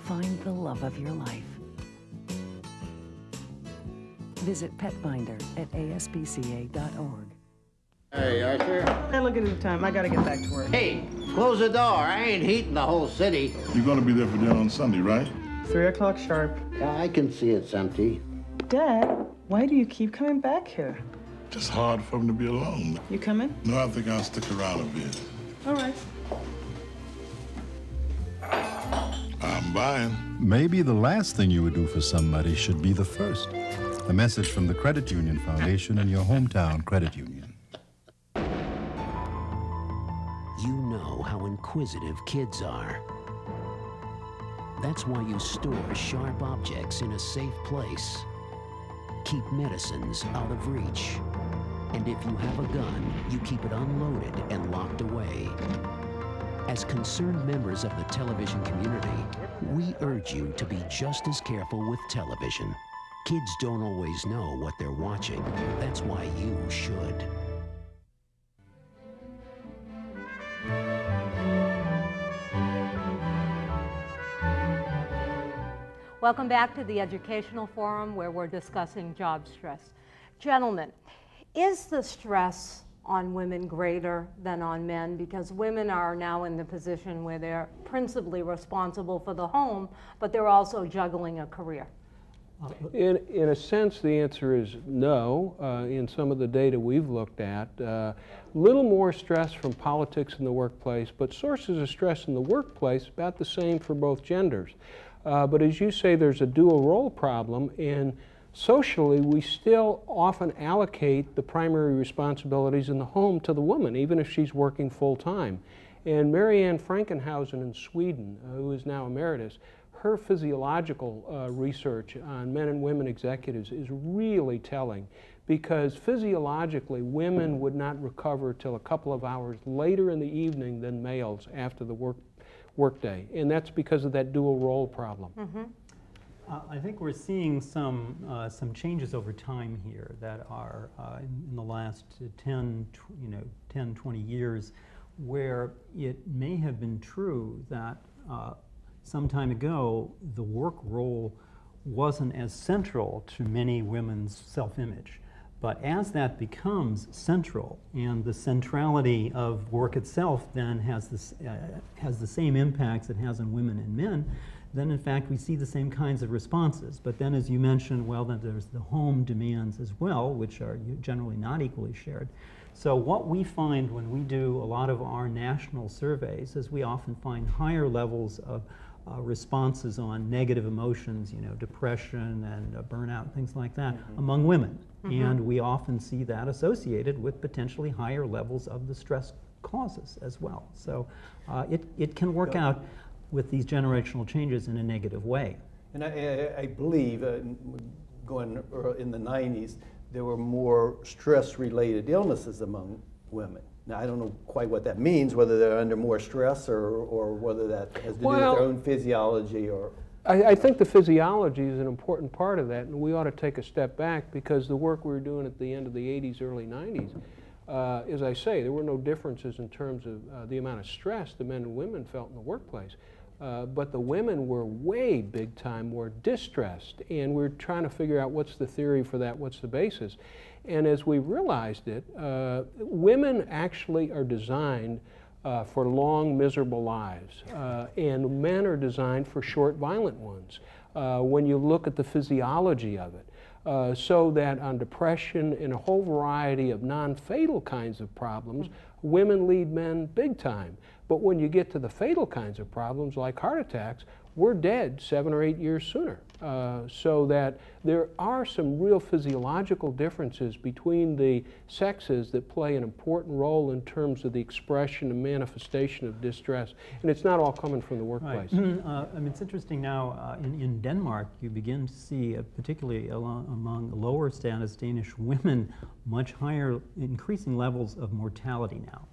Find the love of your life. Visit PetFinder at aspca.org. Hey, Usher. Hey, look at the time. I gotta get back to work. Hey, close the door. I ain't heating the whole city. You're gonna be there for dinner on Sunday, right? 3 o'clock sharp. Yeah, I can see it's empty. Dad, why do you keep coming back here? It's hard for him to be alone. You coming? No, I think I'll stick around a bit. All right. I'm buying. Maybe the last thing you would do for somebody should be the first. A message from the Credit Union Foundation and your hometown credit union. You know how inquisitive kids are. That's why you store sharp objects in a safe place. Keep medicines out of reach. And if you have a gun, you keep it unloaded and locked away. As concerned members of the television community, we urge you to be just as careful with television. Kids don't always know what they're watching. That's why you should. Welcome back to the Educational Forum, where we're discussing job stress. Gentlemen, is the stress on women greater than on men? Because women are now in the position where they're principally responsible for the home, but they're also juggling a career. In a sense, the answer is no. In some of the data we've looked at, little more stress from politics in the workplace, but sources of stress in the workplace about the same for both genders. But as you say, there's a dual role problem, and socially we still often allocate the primary responsibilities in the home to the woman, even if she's working full-time. And Marianne Frankenhausen in Sweden, who is now emeritus, her physiological research on men and women executives is really telling, because physiologically women would not recover till a couple of hours later in the evening than males after the workday, and that's because of that dual role problem. Mm-hmm. I think we're seeing some changes over time here that are in the last 10, 20 years, where it may have been true that some time ago the work role wasn't as central to many women's self-image. But as that becomes central, and the centrality of work itself then has the same impacts it has on women and men, then in fact we see the same kinds of responses. But then, as you mentioned, well, then there's the home demands as well, which are generally not equally shared. So what we find when we do a lot of our national surveys is we often find higher levels of responses on negative emotions, depression and burnout, things like that, among women. And we often see that associated with potentially higher levels of the stress causes as well. So it can work out with these generational changes in a negative way. And I believe, going in the 90s, there were more stress-related illnesses among women. Now, I don't know quite what that means, whether they're under more stress or whether that has to do with their own physiology or... I think the physiology is an important part of that, and we ought to take a step back, because the work we were doing at the end of the 80s, early 90s, as I say, there were no differences in terms of the amount of stress the men and women felt in the workplace. but the women were way big time more distressed, and we're trying to figure out what's the theory for that, what's the basis. And as we realized it, women actually are designed for long, miserable lives, and men are designed for short, violent ones. When you look at the physiology of it, so that on depression and a whole variety of non-fatal kinds of problems, women lead men big time. But when you get to the fatal kinds of problems like heart attacks, we're dead 7 or 8 years sooner. So that there are some real physiological differences between the sexes that play an important role in terms of the expression and manifestation of distress. And it's not all coming from the workplace. Right. I mean, it's interesting now, in Denmark, you begin to see, particularly among lower status Danish women, much higher, increasing levels of mortality now.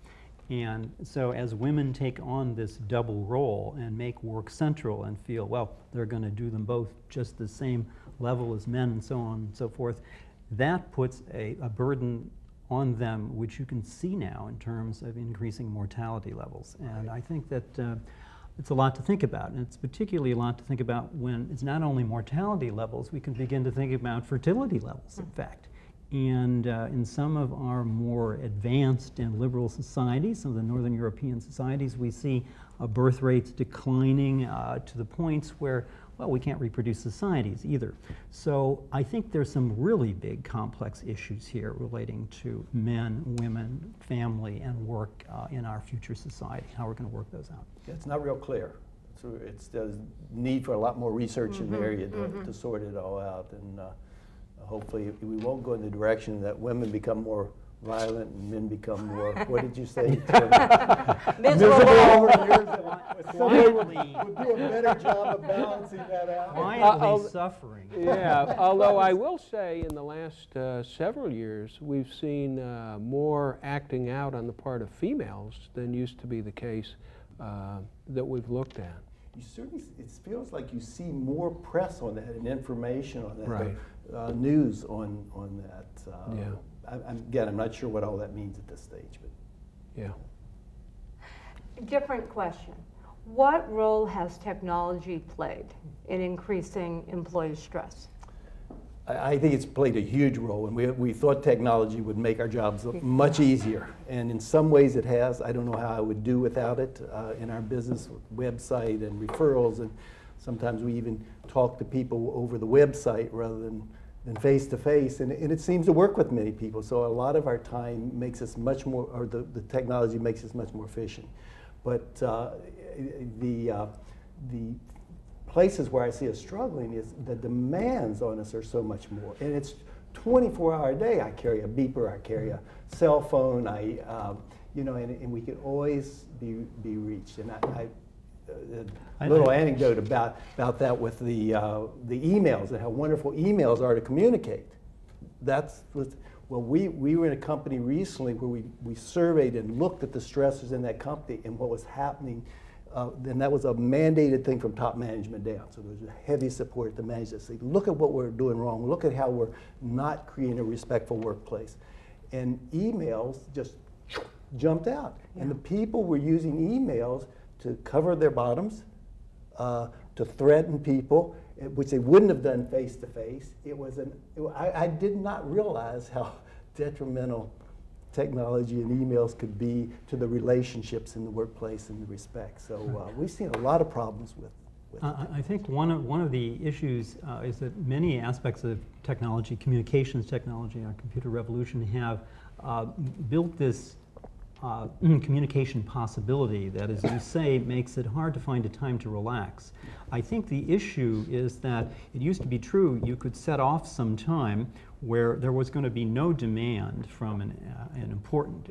And so as women take on this double role and make work central and feel, well, they're going to do them both just the same level as men and so on and so forth, that puts a burden on them, which you can see now in terms of increasing mortality levels. And I think that it's a lot to think about. And it's particularly a lot to think about when it's not only mortality levels, we can begin to think about fertility levels, in fact. And in some of our more advanced and liberal societies, some of the Northern European societies, we see birth rates declining to the points where, well, we can't reproduce societies either. So I think there's some really big complex issues here relating to men, women, family, and work in our future society, how we're going to work those out. It's not real clear. So there's need for a lot more research in the area to sort it all out. And hopefully we won't go in the direction that women become more violent and men become more, what did you say? Miserable over years. Somebody would do a better job of balancing that out. Quietly suffering. Yeah, although I will say in the last several years, we've seen more acting out on the part of females than used to be the case that we've looked at. You certainly, it feels like you see more press on that and information on that, right. News on that. Yeah. Again, I'm not sure what all that means at this stage, but yeah. Different question. What role has technology played in increasing employee stress? I think it's played a huge role, and we thought technology would make our jobs much easier, and in some ways it has. I don't know how I would do without it in our business website and referrals, and sometimes we even talk to people over the website rather than face to face, and it seems to work with many people. So a lot of our time makes us much more, or the technology makes us much more efficient. But the places where I see us struggling is the demands on us are so much more, and it's 24-hour a day. I carry a beeper, I carry a cell phone, and we can always be reached. And a little anecdote about that with the emails and how wonderful emails are to communicate. Well, we were in a company recently where we surveyed and looked at the stressors in that company and what was happening. And that was a mandated thing from top management down. So there was a heavy support at the management. Say, look at what we're doing wrong. Look at how we're not creating a respectful workplace. And emails just jumped out. Yeah. And the people were using emails to cover their bottoms, to threaten people, which they wouldn't have done face to face. I did not realize how detrimental technology and emails could be to the relationships in the workplace and the respect. So we've seen a lot of problems with I think one of the issues is that many aspects of technology, communications technology, our computer revolution, have built this communication possibility that, as you say, makes it hard to find a time to relax. I think the issue is that it used to be true you could set off some time where there was going to be no demand from an important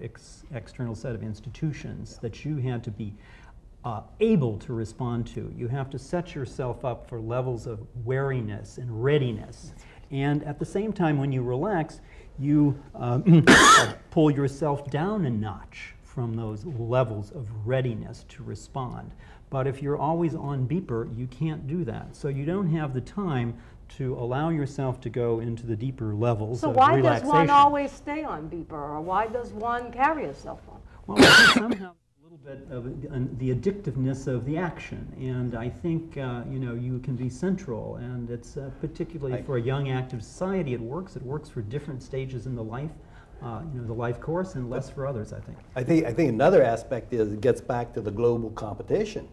external set of institutions that you had to be able to respond to. You have to set yourself up for levels of wariness and readiness. And at the same time, when you relax, you pull yourself down a notch from those levels of readiness to respond. But if you're always on beeper, you can't do that. So you don't have the time to allow yourself to go into the deeper levels of relaxation. So why does one always stay on beeper, or why does one carry a cell phone? Well, I think somehow a little bit of the addictiveness of the action, and I think you know, you can be central, and it's particularly for a young active society. It works for different stages in the life, you know, the life course, and less for others. I think another aspect is it gets back to the global competition,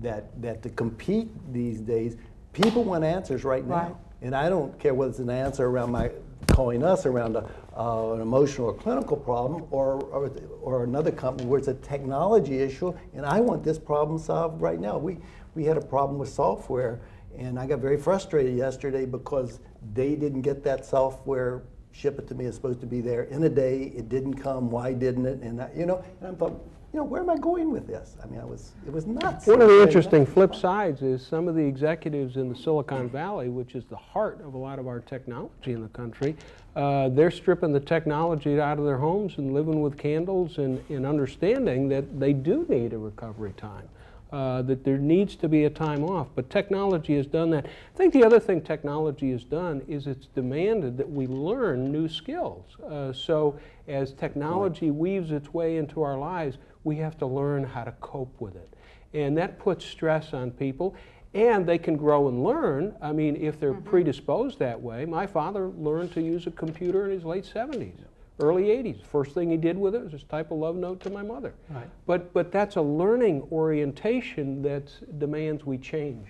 that to compete these days, people want answers right now. Right. And I don't care whether it's an answer around calling us around an emotional or clinical problem, or another company where it's a technology issue, and I want this problem solved right now. We had a problem with software, and I got very frustrated yesterday because they didn't get that software, ship it to me, it's supposed to be there in a day, it didn't come, why didn't it? And you know, and I thought, you know, where am I going with this? I mean, it was nuts. One of the interesting flip sides is some of the executives in the Silicon Valley, which is the heart of a lot of our technology in the country, they're stripping the technology out of their homes and living with candles, and understanding that they do need a recovery time, that there needs to be a time off. But technology has done that. I think the other thing technology has done is it's demanded that we learn new skills. So as technology weaves its way into our lives, we have to learn how to cope with it. And that puts stress on people, and they can grow and learn. I mean, if they're predisposed that way. My father learned to use a computer in his late 70s, early 80s. First thing he did with it was just type a love note to my mother. Right. But that's a learning orientation that demands we change.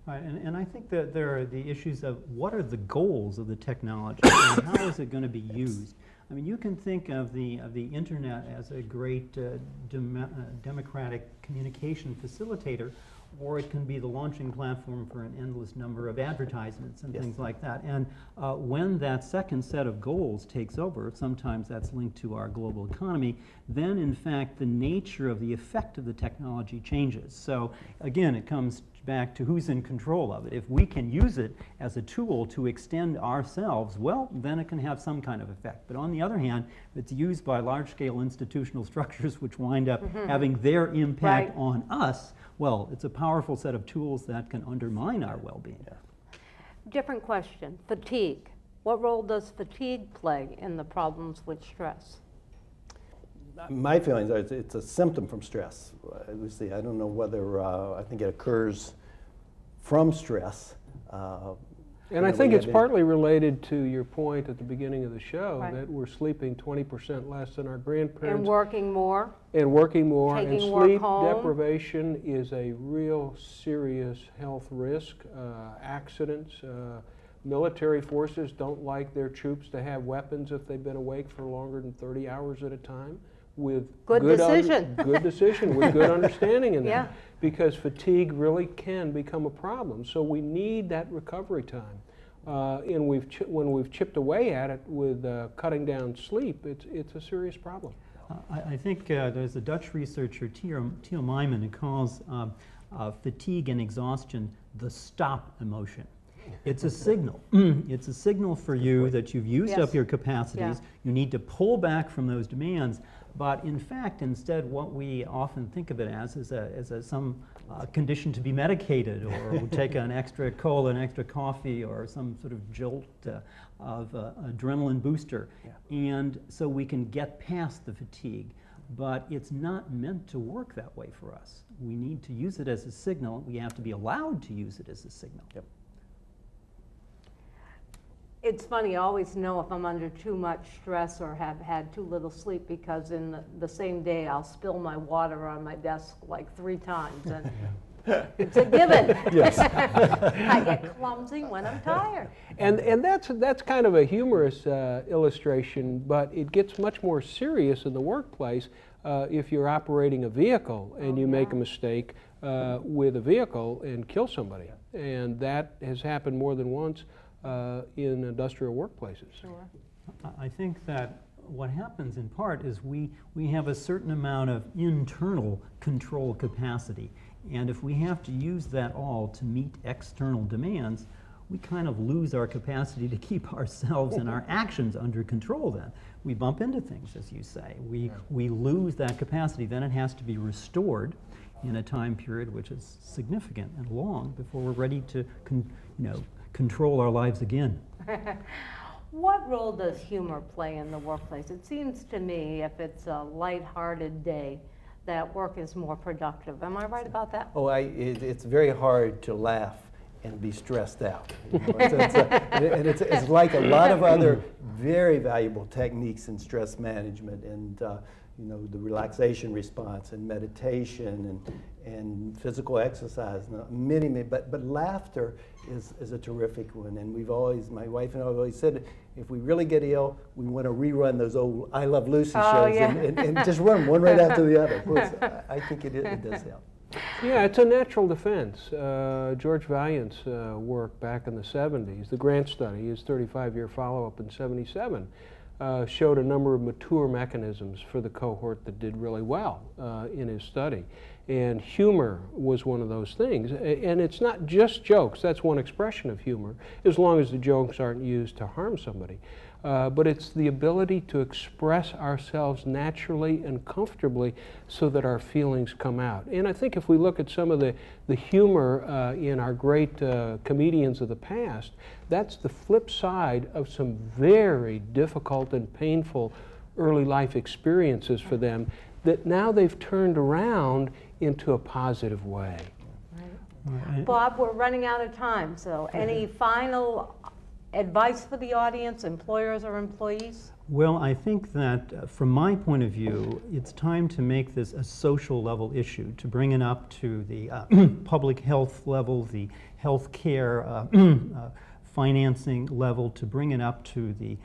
Right, and I think that there are the issues of what are the goals of the technology and how is it going to be used. I mean, you can think of the internet as a great democratic communication facilitator, or it can be the launching platform for an endless number of advertisements and things like that. And when that second set of goals takes over, sometimes that's linked to our global economy, then in fact the nature of the effect of the technology changes. So again, it comes back to who's in control of it. If we can use it as a tool to extend ourselves, well, then it can have some kind of effect. But on the other hand, if it's used by large-scale institutional structures which wind up having their impact on us, well, it's a powerful set of tools that can undermine our well-being. Different question, fatigue. What role does fatigue play in the problems with stress? My feelings are it's a symptom from stress. I don't know whether, I think it occurs from stress. And I think it's partly related to your point at the beginning of the show, that we're sleeping 20% less than our grandparents. And working more. And working more. Taking and work sleep home. deprivation is a real serious health risk. Accidents. Military forces don't like their troops to have weapons if they've been awake for longer than 30 hours at a time. With good decision. Good decision, with good understanding in that. Because fatigue really can become a problem. So we need that recovery time. And when we've chipped away at it with cutting down sleep, it's a serious problem. I think there's a Dutch researcher, Theo Myman, who calls fatigue and exhaustion the stop emotion. It's a signal. It's a signal for you that you've used up your capacities. You need to pull back from those demands. But in fact, instead, what we often think of it as is some condition to be medicated, or we'll take an extra cola, an extra coffee, or some sort of jolt of adrenaline booster. And so we can get past the fatigue. But it's not meant to work that way for us. We need to use it as a signal. We have to be allowed to use it as a signal. It's funny, I always know if I'm under too much stress or have had too little sleep, because in the same day I'll spill my water on my desk like 3 times. And it's a given. I get clumsy when I'm tired. And that's kind of a humorous illustration, but it gets much more serious in the workplace if you're operating a vehicle and you make a mistake with a vehicle and kill somebody. And that has happened more than once in industrial workplaces. I think that what happens in part is we have a certain amount of internal control capacity, and if we have to use that all to meet external demands, we kind of lose our capacity to keep ourselves and our actions under control. Then we bump into things, as you say. We lose that capacity. Then it has to be restored in a time period which is significant and long before we're ready to control our lives again. What role does humor play in the workplace? It seems to me if it's a lighthearted day, that work is more productive. Am I right about that? Oh, it's very hard to laugh and be stressed out. You know? It's like a lot of other very valuable techniques in stress management, and you know, the relaxation response and meditation and physical exercise. Many, but laughter is a terrific one. And we've always, my wife and I have always said, if we really get ill, we want to rerun those old I Love Lucy shows and just run them one right after the other. I think it does help. Yeah, it's a natural defense. George Vaillant's work back in the 70s, the Grant study, his 35-year follow-up in 77, showed a number of mature mechanisms for the cohort that did really well in his study. And humor was one of those things. And it's not just jokes, that's one expression of humor, as long as the jokes aren't used to harm somebody. But it's the ability to express ourselves naturally and comfortably so that our feelings come out. And I think if we look at some of the humor in our great comedians of the past, that's the flip side of some very difficult and painful early life experiences for them that now they've turned around into a positive way. Right. Bob, we're running out of time, so any final advice for the audience, employers or employees? Well, I think that from my point of view, it's time to make this a social level issue, to bring it up to the public health level, the health care financing level, to bring it up to the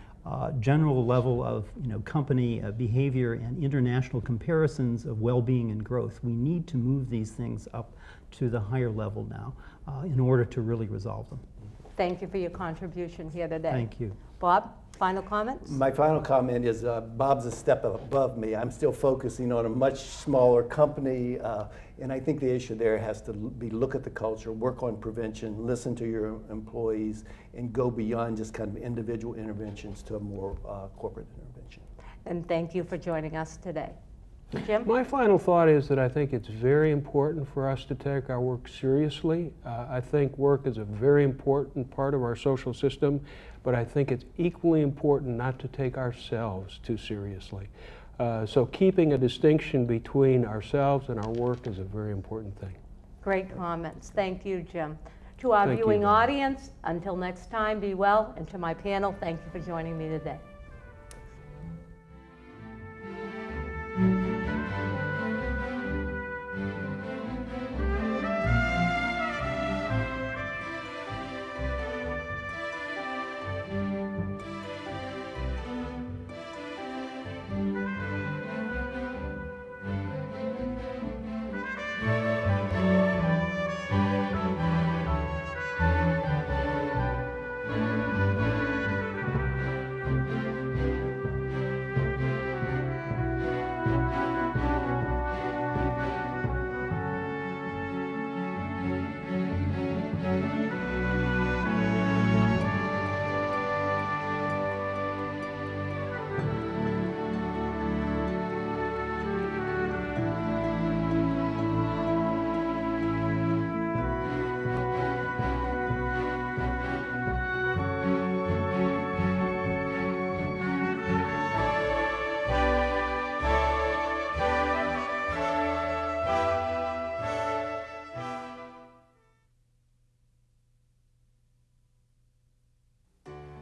general level of company behavior and international comparisons of well-being and growth. We need to move these things up to the higher level now in order to really resolve them. Thank you for your contribution here today. Thank you. Bob, final comments? My final comment is Bob's a step above me. I'm still focusing on a much smaller company, and I think the issue there has to be look at the culture, work on prevention, listen to your employees, and go beyond just kind of individual interventions to a more corporate intervention. And thank you for joining us today. Jim? My final thought is that I think it's very important for us to take our work seriously. I think work is a very important part of our social system, but I think it's equally important not to take ourselves too seriously. So keeping a distinction between ourselves and our work is a very important thing. Great comments. Thank you, Jim. To our viewing audience, until next time, be well. And to my panel, thank you for joining me today.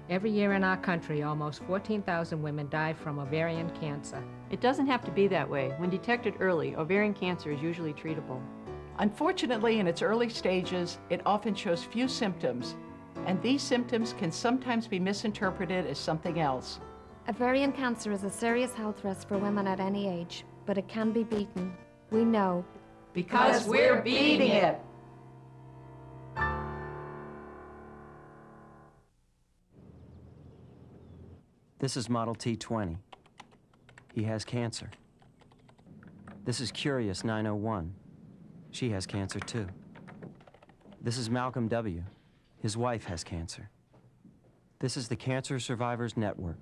Every year in our country, almost 14,000 women die from ovarian cancer. It doesn't have to be that way. When detected early, ovarian cancer is usually treatable. Unfortunately, in its early stages, it often shows few symptoms, and these symptoms can sometimes be misinterpreted as something else. Ovarian cancer is a serious health risk for women at any age, but it can be beaten. We know. Because we're beating it. This is Model T20. He has cancer. This is Curious 901. She has cancer too. This is Malcolm W. His wife has cancer. This is the Cancer Survivors Network,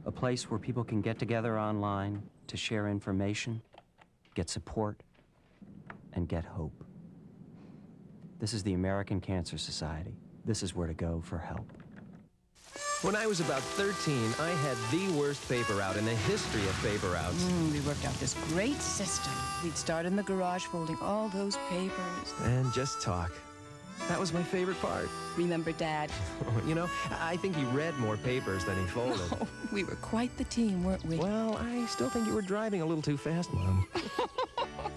a place where people can get together online to share information, get support, and get hope. This is the American Cancer Society. This is where to go for help. When I was about 13, I had the worst paper route in the history of paper routes. We worked out this great system. We'd start in the garage folding all those papers. And just talk. That was my favorite part. Remember Dad? You know, I think he read more papers than he folded. Oh, we were quite the team, weren't we? Well, I still think you were driving a little too fast, Mom.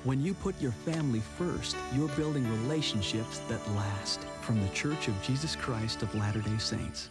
When you put your family first, you're building relationships that last. From the Church of Jesus Christ of Latter-day Saints.